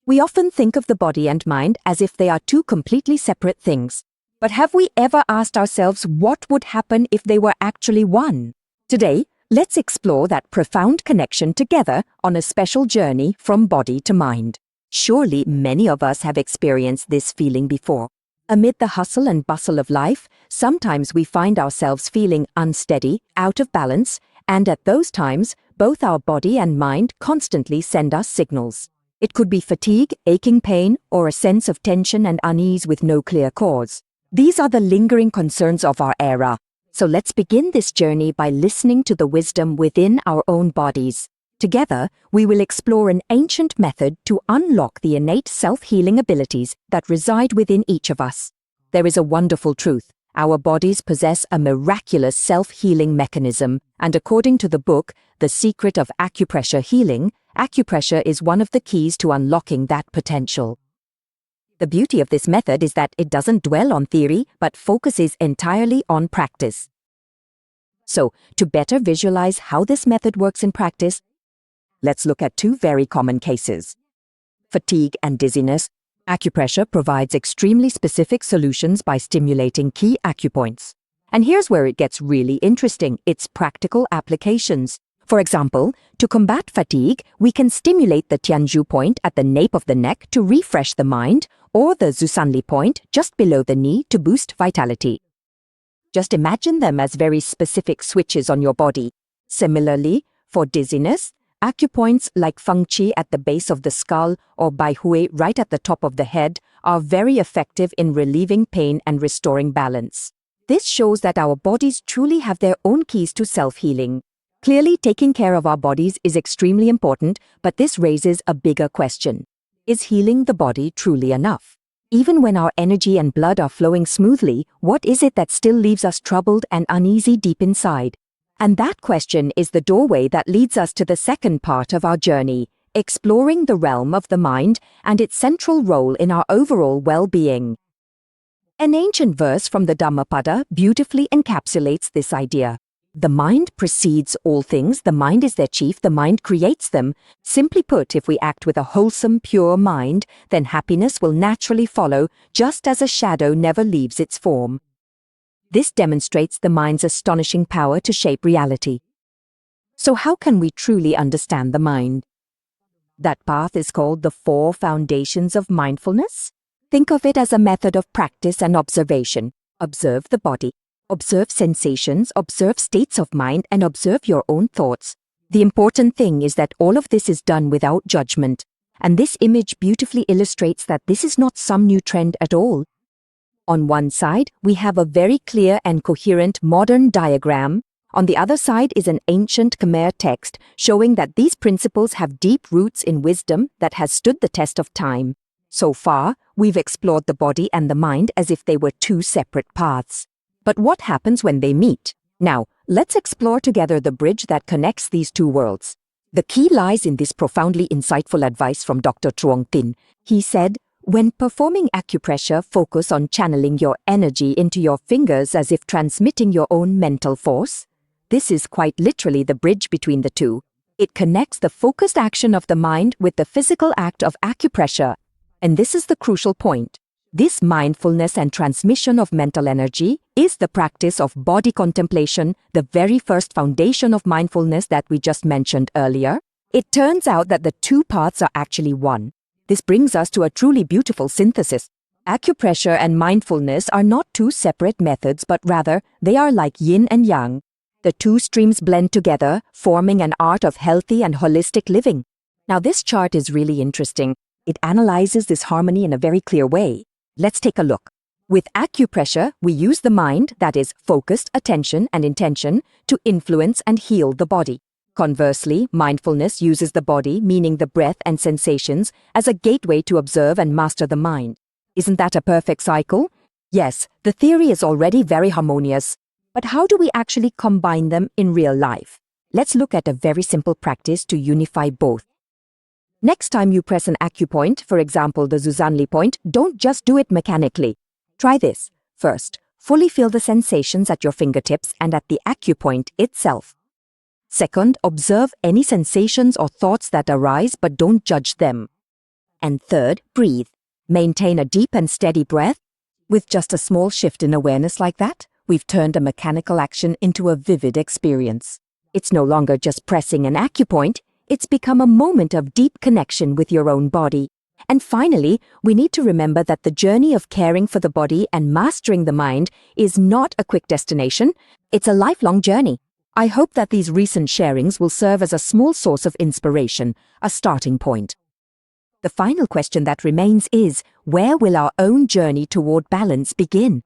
We often think of the body and mind as if they are two completely separate things. But have we ever asked ourselves what would happen if they were actually one? Today, let's explore that profound connection together on a special journey from body to mind. Surely many of us have experienced this feeling before. Amid the hustle and bustle of life, sometimes we find ourselves feeling unsteady, out of balance, and at those times, both our body and mind constantly send us signals. It could be fatigue, aching pain, or a sense of tension and unease with no clear cause. These are the lingering concerns of our era. So let's begin this journey by listening to the wisdom within our own bodies. Together, we will explore an ancient method to unlock the innate self-healing abilities that reside within each of us. There is a wonderful truth. Our bodies possess a miraculous self-healing mechanism, and according to the book, The Secret of Acupressure Healing, acupressure is one of the keys to unlocking that potential. The beauty of this method is that it doesn't dwell on theory, but focuses entirely on practice. So, to better visualize how this method works in practice, let's look at two very common cases. Fatigue and dizziness. Acupressure provides extremely specific solutions by stimulating key acupoints. And here's where it gets really interesting, its practical applications. For example, to combat fatigue, we can stimulate the Tianzhu point at the nape of the neck to refresh the mind, or the Zhusanli point just below the knee to boost vitality. Just imagine them as very specific switches on your body. Similarly, for dizziness, acupoints like Feng Qi at the base of the skull or Bai Hui right at the top of the head are very effective in relieving pain and restoring balance. This shows that our bodies truly have their own keys to self-healing. Clearly, taking care of our bodies is extremely important, but this raises a bigger question. Is healing the body truly enough? Even when our energy and blood are flowing smoothly, what is it that still leaves us troubled and uneasy deep inside? And that question is the doorway that leads us to the second part of our journey, exploring the realm of the mind and its central role in our overall well-being. An ancient verse from the Dhammapada beautifully encapsulates this idea. The mind precedes all things, the mind is their chief, the mind creates them. Simply put, if we act with a wholesome, pure mind, then happiness will naturally follow, just as a shadow never leaves its form. This demonstrates the mind's astonishing power to shape reality. So how can we truly understand the mind? That path is called the 4 foundations of mindfulness. Think of it as a method of practice and observation. Observe the body. Observe sensations, observe states of mind, and observe your own thoughts. The important thing is that all of this is done without judgment. And this image beautifully illustrates that this is not some new trend at all. On one side, we have a very clear and coherent modern diagram. On the other side is an ancient Khmer text showing that these principles have deep roots in wisdom that has stood the test of time. So far, we've explored the body and the mind as if they were 2 separate paths. But what happens when they meet? Now, let's explore together the bridge that connects these 2 worlds. The key lies in this profoundly insightful advice from Dr. Truong Tin. He said, when performing acupressure, focus on channeling your energy into your fingers as if transmitting your own mental force. This is quite literally the bridge between the 2. It connects the focused action of the mind with the physical act of acupressure. And this is the crucial point. This mindfulness and transmission of mental energy is the practice of body contemplation, the very first foundation of mindfulness that we just mentioned earlier. It turns out that the 2 paths are actually one. This brings us to a truly beautiful synthesis. Acupressure and mindfulness are not 2 separate methods, but rather they are like yin and yang. The 2 streams blend together, forming an art of healthy and holistic living. Now this chart is really interesting. It analyzes this harmony in a very clear way. Let's take a look. With acupressure, we use the mind, that is, focused attention and intention, to influence and heal the body. Conversely, mindfulness uses the body, meaning the breath and sensations, as a gateway to observe and master the mind. Isn't that a perfect cycle? Yes, the theory is already very harmonious. But how do we actually combine them in real life? Let's look at a very simple practice to unify both. Next time you press an acupoint, for example the Zhusanli point, don't just do it mechanically. Try this. First, fully feel the sensations at your fingertips and at the acupoint itself. Second, observe any sensations or thoughts that arise but don't judge them. And third, breathe. Maintain a deep and steady breath. With just a small shift in awareness like that, we've turned a mechanical action into a vivid experience. It's no longer just pressing an acupoint, it's become a moment of deep connection with your own body. And finally, we need to remember that the journey of caring for the body and mastering the mind is not a quick destination, it's a lifelong journey. I hope that these recent sharings will serve as a small source of inspiration, a starting point. The final question that remains is, where will our own journey toward balance begin?